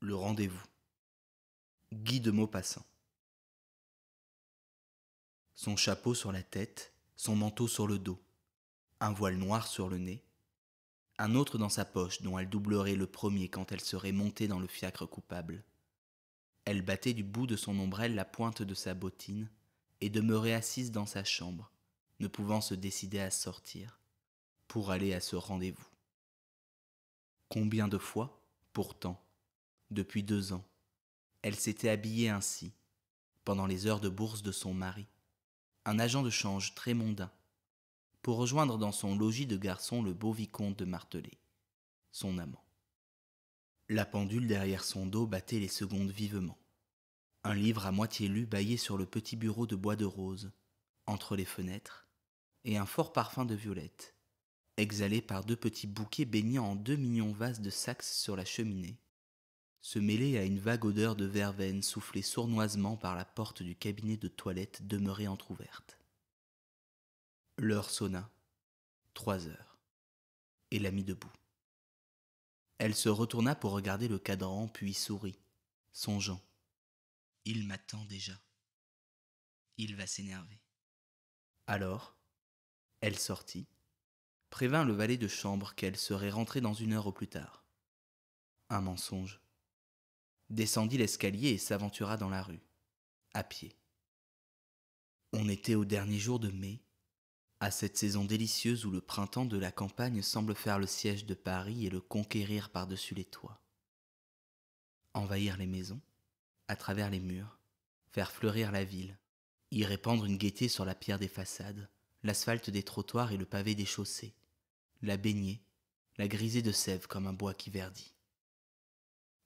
Le rendez-vous. Guy de Maupassant. Son chapeau sur la tête, son manteau sur le dos, un voile noir sur le nez, un autre dans sa poche dont elle doublerait le premier quand elle serait montée dans le fiacre coupable. Elle battait du bout de son ombrelle la pointe de sa bottine et demeurait assise dans sa chambre, ne pouvant se décider à sortir, pour aller à ce rendez-vous. Combien de fois, pourtant, depuis 2 ans, elle s'était habillée ainsi, pendant les heures de bourse de son mari, un agent de change très mondain, pour rejoindre dans son logis de garçon le beau vicomte de Martelet, son amant. La pendule derrière son dos battait les secondes vivement. Un livre à moitié lu bâillait sur le petit bureau de bois de rose, entre les fenêtres, et un fort parfum de violette, exhalé par 2 petits bouquets baignant en 2 mignons vases de Saxe sur la cheminée, se mêlait à une vague odeur de verveine soufflée sournoisement par la porte du cabinet de toilette demeurée entr'ouverte. L'heure sonna, 3 heures, et la mit debout. Elle se retourna pour regarder le cadran, puis sourit, songeant. Il m'attend déjà. Il va s'énerver. Alors, elle sortit, prévint le valet de chambre qu'elle serait rentrée dans 1 heure au plus tard. Un mensonge. Descendit l'escalier et s'aventura dans la rue, à pied. On était au dernier jour de mai, à cette saison délicieuse où le printemps de la campagne semble faire le siège de Paris et le conquérir par-dessus les toits. Envahir les maisons, à travers les murs, faire fleurir la ville, y répandre une gaieté sur la pierre des façades, l'asphalte des trottoirs et le pavé des chaussées, la baigner, la griser de sève comme un bois qui verdit.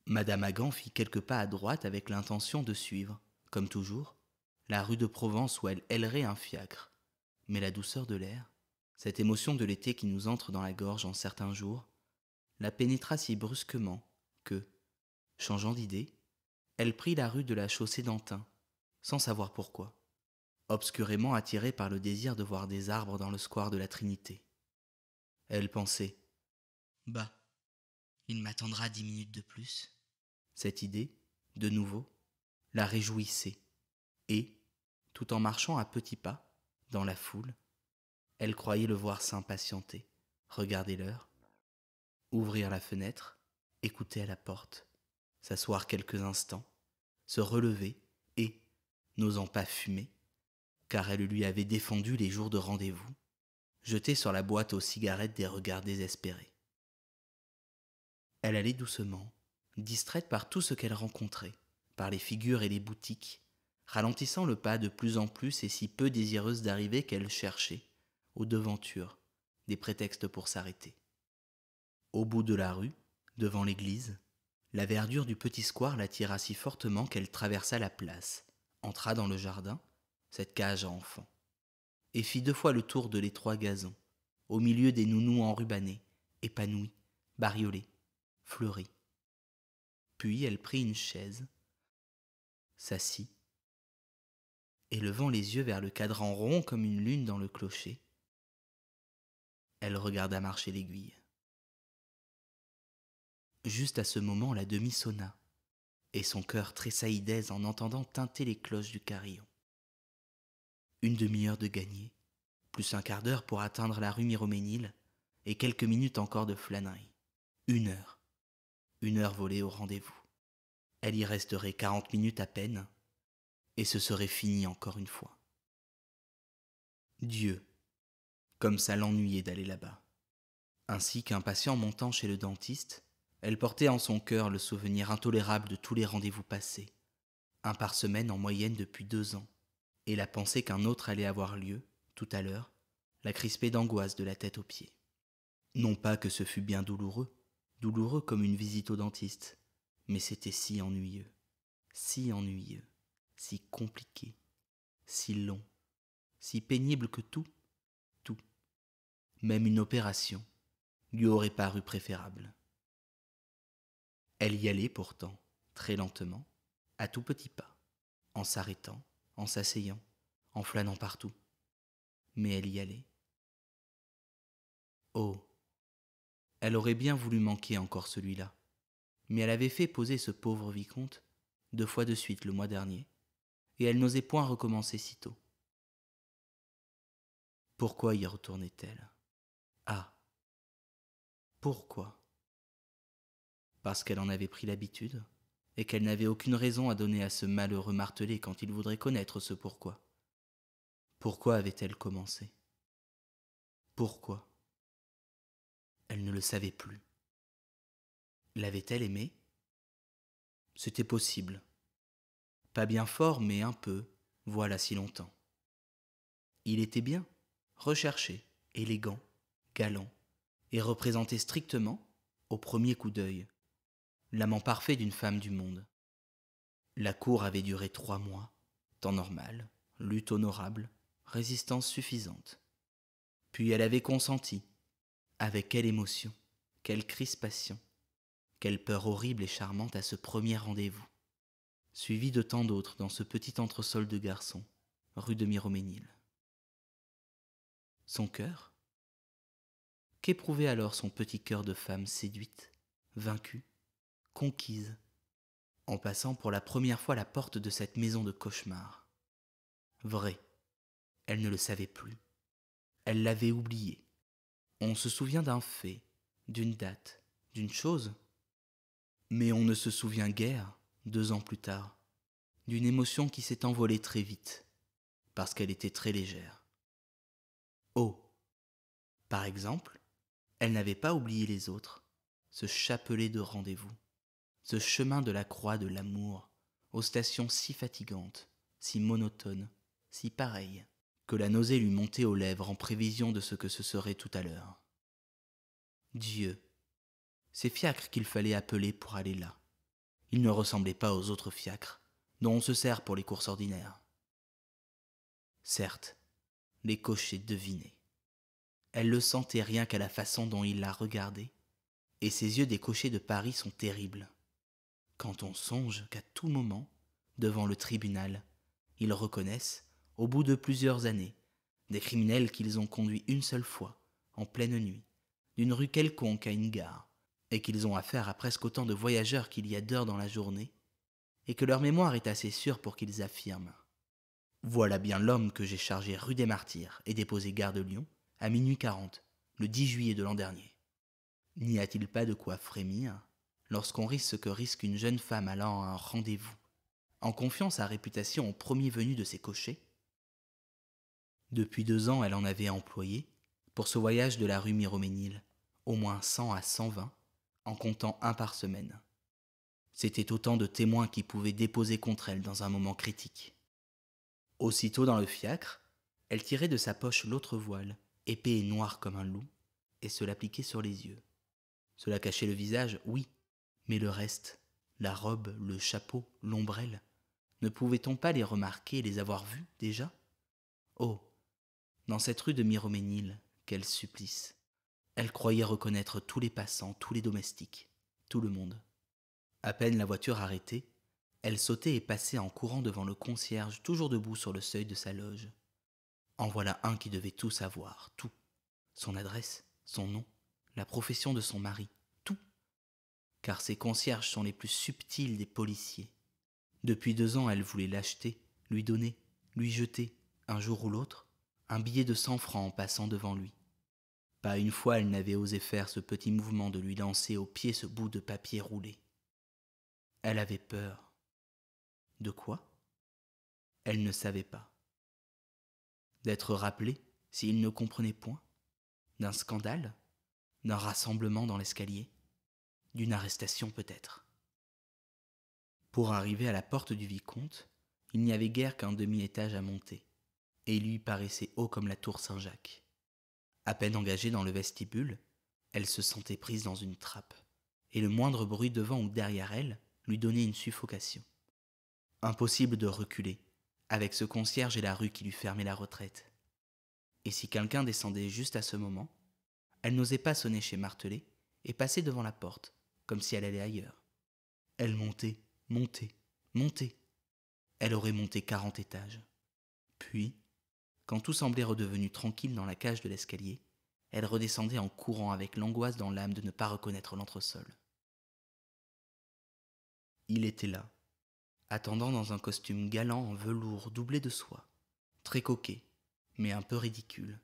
Madame Hagan fit quelques pas à droite avec l'intention de suivre, comme toujours, la rue de Provence où elle hélerait un fiacre. Mais la douceur de l'air, cette émotion de l'été qui nous entre dans la gorge en certains jours, la pénétra si brusquement que, changeant d'idée, elle prit la rue de la Chaussée-d'Antin, sans savoir pourquoi, obscurément attirée par le désir de voir des arbres dans le square de la Trinité. Elle pensait « Bah, il m'attendra 10 minutes de plus ». Cette idée, de nouveau, la réjouissait, et, tout en marchant à petits pas, dans la foule, elle croyait le voir s'impatienter, regarder l'heure, ouvrir la fenêtre, écouter à la porte, s'asseoir quelques instants, se relever et, n'osant pas fumer, car elle lui avait défendu les jours de rendez-vous, jeter sur la boîte aux cigarettes des regards désespérés. Elle allait doucement, distraite par tout ce qu'elle rencontrait, par les figures et les boutiques, ralentissant le pas de plus en plus et si peu désireuse d'arriver qu'elle cherchait, aux devantures, des prétextes pour s'arrêter. Au bout de la rue, devant l'église, la verdure du petit square l'attira si fortement qu'elle traversa la place, entra dans le jardin, cette cage à enfants, et fit 2 fois le tour de l'étroit gazon, au milieu des nounous enrubannés, épanouis, bariolés, fleuris. Puis elle prit une chaise, s'assit, et levant les yeux vers le cadran rond comme une lune dans le clocher, elle regarda marcher l'aiguille. Juste à ce moment, la demie sonna, et son cœur tressaillit d'aise en entendant tinter les cloches du carillon. 1/2 heure de gagnée, plus un quart d'heure pour atteindre la rue Miroménil, et quelques minutes encore de flânerie. 1 heure. 1 heure volée au rendez-vous. Elle y resterait 40 minutes à peine, et ce serait fini encore une fois. Dieu, comme ça l'ennuyait d'aller là-bas. Ainsi qu'un patient montant chez le dentiste, elle portait en son cœur le souvenir intolérable de tous les rendez-vous passés, un par semaine en moyenne depuis 2 ans, et la pensée qu'un autre allait avoir lieu, tout à l'heure, la crispait d'angoisse de la tête aux pieds. Non pas que ce fût bien douloureux, douloureux comme une visite au dentiste, mais c'était si ennuyeux, si compliqué, si long, si pénible que tout, même une opération, lui aurait paru préférable. Elle y allait pourtant, très lentement, à tout petits pas, en s'arrêtant, en s'asseyant, en flânant partout. Mais elle y allait. Oh, elle aurait bien voulu manquer encore celui-là, mais elle avait fait poser ce pauvre vicomte 2 fois de suite le mois dernier, et elle n'osait point recommencer si tôt. Pourquoi y retournait-elle? Ah, pourquoi? Parce qu'elle en avait pris l'habitude, et qu'elle n'avait aucune raison à donner à ce malheureux martelé quand il voudrait connaître ce pourquoi. Pourquoi avait-elle commencé? Pourquoi? Elle ne le savait plus. L'avait-elle aimé? C'était possible. Pas bien fort, mais un peu, voilà si longtemps. Il était bien, recherché, élégant, galant, et représentait strictement, au premier coup d'œil, l'amant parfait d'une femme du monde. La cour avait duré 3 mois, temps normal, lutte honorable, résistance suffisante. Puis elle avait consenti. Avec quelle émotion, quelle crispation, quelle peur horrible et charmante à ce premier rendez-vous, suivi de tant d'autres dans ce petit entresol de garçons, rue de Miroménil. Son cœur? Qu'éprouvait alors son petit cœur de femme séduite, vaincue, conquise, en passant pour la première fois la porte de cette maison de cauchemar? Vrai, elle ne le savait plus. Elle l'avait oublié. On se souvient d'un fait, d'une date, d'une chose, mais on ne se souvient guère, 2 ans plus tard, d'une émotion qui s'est envolée très vite, parce qu'elle était très légère. Oh, par exemple, elle n'avait pas oublié les autres, ce chapelet de rendez-vous, ce chemin de la croix de l'amour, aux stations si fatigantes, si monotones, si pareilles, que la nausée lui montait aux lèvres en prévision de ce que ce serait tout à l'heure. Dieu, ces fiacres qu'il fallait appeler pour aller là. Ils ne ressemblaient pas aux autres fiacres, dont on se sert pour les courses ordinaires. Certes, les cochers devinaient. Elle le sentait rien qu'à la façon dont il la regardait, et ses yeux des cochers de Paris sont terribles. Quand on songe qu'à tout moment, devant le tribunal, ils reconnaissent, au bout de plusieurs années, des criminels qu'ils ont conduits une seule fois, en pleine nuit, d'une rue quelconque à une gare, et qu'ils ont affaire à presque autant de voyageurs qu'il y a d'heures dans la journée, et que leur mémoire est assez sûre pour qu'ils affirment: voilà bien l'homme que j'ai chargé rue des Martyrs et déposé gare de Lyon à minuit 40, le 10 juillet de l'an dernier. N'y a-t-il pas de quoi frémir lorsqu'on risque ce que risque une jeune femme allant à un rendez-vous, en confiant sa réputation au premier venu de ses cochers? Depuis 2 ans, elle en avait employé, pour ce voyage de la rue Miroménil, au moins 100 à 120, en comptant un par semaine. C'était autant de témoins qui pouvaient déposer contre elle dans un moment critique. Aussitôt dans le fiacre, elle tirait de sa poche l'autre voile, épais et noir comme un loup, et se l'appliquait sur les yeux. Cela cachait le visage, oui, mais le reste, la robe, le chapeau, l'ombrelle, ne pouvait-on pas les remarquer et les avoir vus déjà? Oh, dans cette rue de Miroménil, quel supplice! Elle croyait reconnaître tous les passants, tous les domestiques, tout le monde. À peine la voiture arrêtée, elle sautait et passait en courant devant le concierge, toujours debout sur le seuil de sa loge. En voilà un qui devait tout savoir, tout. Son adresse, son nom, la profession de son mari, tout. Car ces concierges sont les plus subtils des policiers. Depuis 2 ans, elle voulait l'acheter, lui donner, lui jeter, un jour ou l'autre, un billet de 100 francs en passant devant lui. Pas une fois elle n'avait osé faire ce petit mouvement de lui lancer au pied ce bout de papier roulé. Elle avait peur. De quoi? Elle ne savait pas. D'être rappelée, s'il ne comprenait point? D'un scandale? D'un rassemblement dans l'escalier? D'une arrestation peut-être? Pour arriver à la porte du vicomte, il n'y avait guère qu'un demi-étage à monter, et il lui paraissait haut comme la tour Saint-Jacques. À peine engagée dans le vestibule, elle se sentait prise dans une trappe, et le moindre bruit devant ou derrière elle lui donnait une suffocation. Impossible de reculer, avec ce concierge et la rue qui lui fermait la retraite. Et si quelqu'un descendait juste à ce moment, elle n'osait pas sonner chez Martelet et passer devant la porte, comme si elle allait ailleurs. Elle montait, montait, montait. Elle aurait monté 40 étages. Puis, quand tout semblait redevenu tranquille dans la cage de l'escalier, elle redescendait en courant avec l'angoisse dans l'âme de ne pas reconnaître l'entresol. Il était là, attendant dans un costume galant en velours doublé de soie, très coquet, mais un peu ridicule.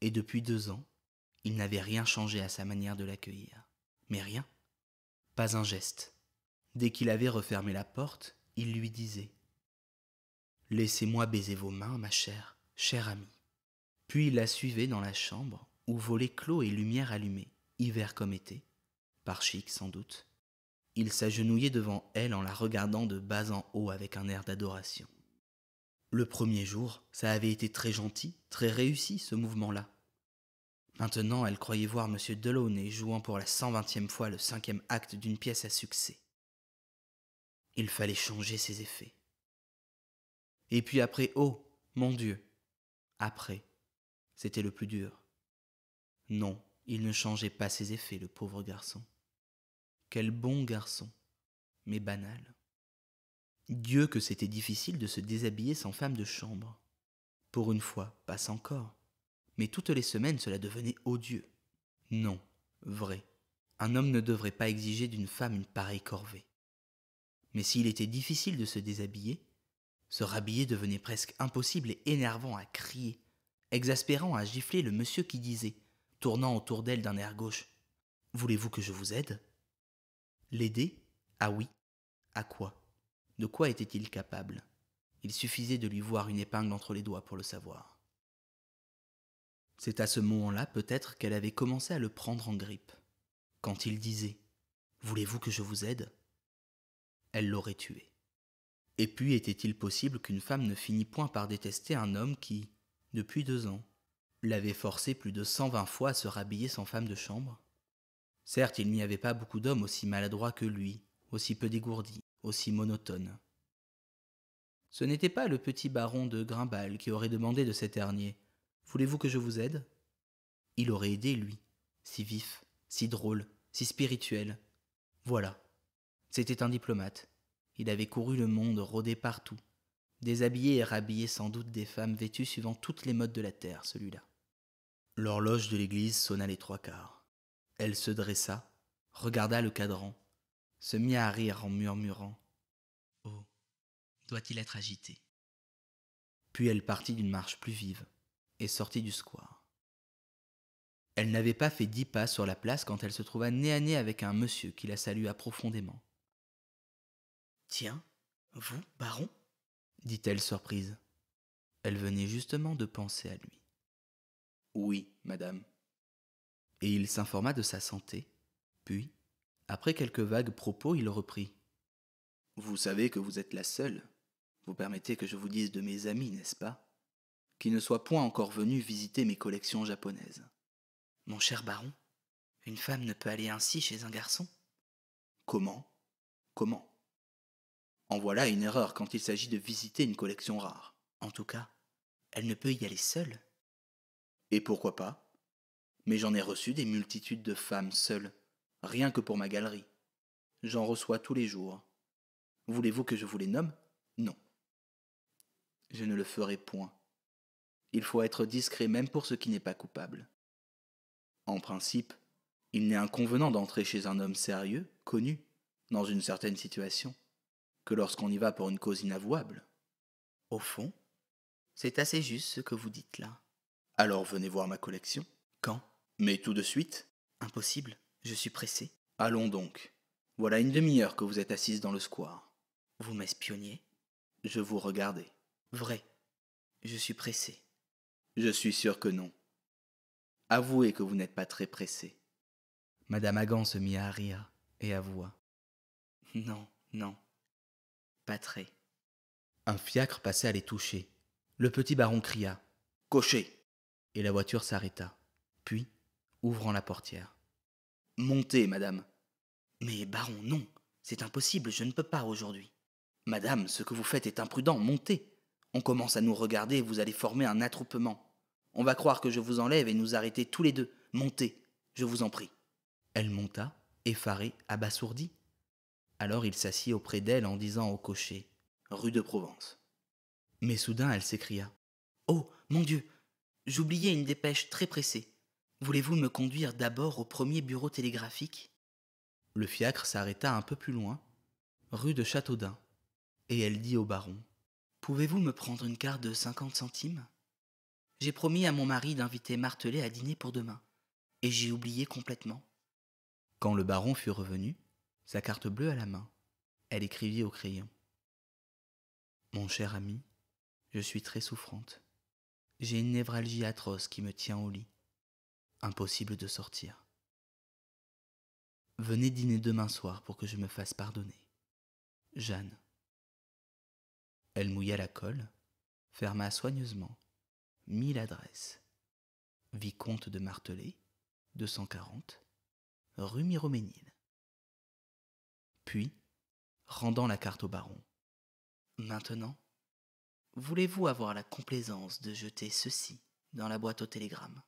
Et depuis 2 ans, il n'avait rien changé à sa manière de l'accueillir. Mais rien, pas un geste. Dès qu'il avait refermé la porte, il lui disait « Laissez-moi baiser vos mains, ma chère, chère amie. » Puis il la suivait dans la chambre, où volets clos et lumière allumée, hiver comme été, par chic sans doute. Il s'agenouillait devant elle en la regardant de bas en haut avec un air d'adoration. Le premier jour, ça avait été très gentil, très réussi ce mouvement-là. Maintenant, elle croyait voir M. Delaunay jouant pour la 120e fois le 5e acte d'une pièce à succès. Il fallait changer ses effets. Et puis après, oh, mon Dieu, après, c'était le plus dur. Non, il ne changeait pas ses effets, le pauvre garçon. Quel bon garçon, mais banal. Dieu que c'était difficile de se déshabiller sans femme de chambre. Pour une fois, passe encore. Mais toutes les semaines, cela devenait odieux. Non, vrai, un homme ne devrait pas exiger d'une femme une pareille corvée. Mais s'il était difficile de se déshabiller, se rhabiller devenait presque impossible et énervant à crier, exaspérant à gifler le monsieur qui disait, tournant autour d'elle d'un air gauche, « Voulez-vous que je vous aide ?» L'aider ? Ah oui. À quoi ? De quoi était-il capable ? Il suffisait de lui voir une épingle entre les doigts pour le savoir. C'est à ce moment-là peut-être qu'elle avait commencé à le prendre en grippe. Quand il disait « Voulez-vous que je vous aide ?» Elle l'aurait tué. Et puis était-il possible qu'une femme ne finît point par détester un homme qui, depuis 2 ans, l'avait forcé plus de 120 fois à se rhabiller sans femme de chambre ? Certes, il n'y avait pas beaucoup d'hommes aussi maladroits que lui, aussi peu dégourdis, aussi monotones. Ce n'était pas le petit baron de Grimbal qui aurait demandé de cet hernier « Voulez-vous que je vous aide ?» Il aurait aidé, lui, si vif, si drôle, si spirituel. Voilà, c'était un diplomate. Il avait couru le monde, rôdé partout, déshabillé et rhabillé sans doute des femmes vêtues suivant toutes les modes de la terre, celui-là. L'horloge de l'église sonna les 3/4. Elle se dressa, regarda le cadran, se mit à rire en murmurant « Oh, doit-il être agité ?» Puis elle partit d'une marche plus vive et sortit du square. Elle n'avait pas fait 10 pas sur la place quand elle se trouva nez à nez avec un monsieur qui la salua profondément. « Tiens, vous, baron ?» dit-elle surprise. Elle venait justement de penser à lui. « Oui, madame. » Et il s'informa de sa santé, puis, après quelques vagues propos, il reprit. « Vous savez que vous êtes la seule, vous permettez que je vous dise de mes amis, n'est-ce pas, qui ne soient point encore venus visiter mes collections japonaises. » « Mon cher baron, une femme ne peut aller ainsi chez un garçon ?»« Comment ? Comment ? En voilà une erreur quand il s'agit de visiter une collection rare. En tout cas, elle ne peut y aller seule. »« Et pourquoi pas ? Mais j'en ai reçu des multitudes de femmes seules, rien que pour ma galerie. J'en reçois tous les jours. Voulez-vous que je vous les nomme ? Non. Je ne le ferai point. Il faut être discret même pour ce qui n'est pas coupable. En principe, il n'est inconvenant d'entrer chez un homme sérieux, connu, dans une certaine situation, que lorsqu'on y va pour une cause inavouable. Au fond, c'est assez juste ce que vous dites là. Alors venez voir ma collection. Quand ? Mais tout de suite. Impossible, je suis pressé. Allons donc. Voilà une demi-heure que vous êtes assise dans le square. Vous m'espionniez ? Je vous regardais. Vrai, je suis pressé. Je suis sûr que non. Avouez que vous n'êtes pas très pressé. Madame Hagan se mit à rire et avoua. Non, non, pas très. Un fiacre passait à les toucher. Le petit baron cria « Cocher !» et la voiture s'arrêta. Puis, ouvrant la portière. « Montez, madame. »« Mais baron, non, c'est impossible, je ne peux pas aujourd'hui. »« Madame, ce que vous faites est imprudent, montez. On commence à nous regarder et vous allez former un attroupement. On va croire que je vous enlève et nous arrêter tous les deux. Montez, je vous en prie. » Elle monta, effarée, abasourdie. Alors il s'assit auprès d'elle en disant au cocher « Rue de Provence. » Mais soudain elle s'écria « Oh, mon Dieu, j'oubliais une dépêche très pressée. Voulez-vous me conduire d'abord au premier bureau télégraphique ?» Le fiacre s'arrêta un peu plus loin rue de Châteaudun, et elle dit au baron : « Pouvez-vous me prendre une carte de 50 centimes ? J'ai promis à mon mari d'inviter Martelet à dîner pour demain, et j'ai oublié complètement. » Quand le baron fut revenu, sa carte bleue à la main, elle écrivit au crayon : « Mon cher ami, je suis très souffrante. J'ai une névralgie atroce qui me tient au lit. Impossible de sortir. Venez dîner demain soir pour que je me fasse pardonner. Jeanne. » Elle mouilla la colle, ferma soigneusement, mit l'adresse. Vicomte de Martelet, 240, rue Miroménil. Puis, rendant la carte au baron : « Maintenant, voulez-vous avoir la complaisance de jeter ceci dans la boîte aux télégrammes ?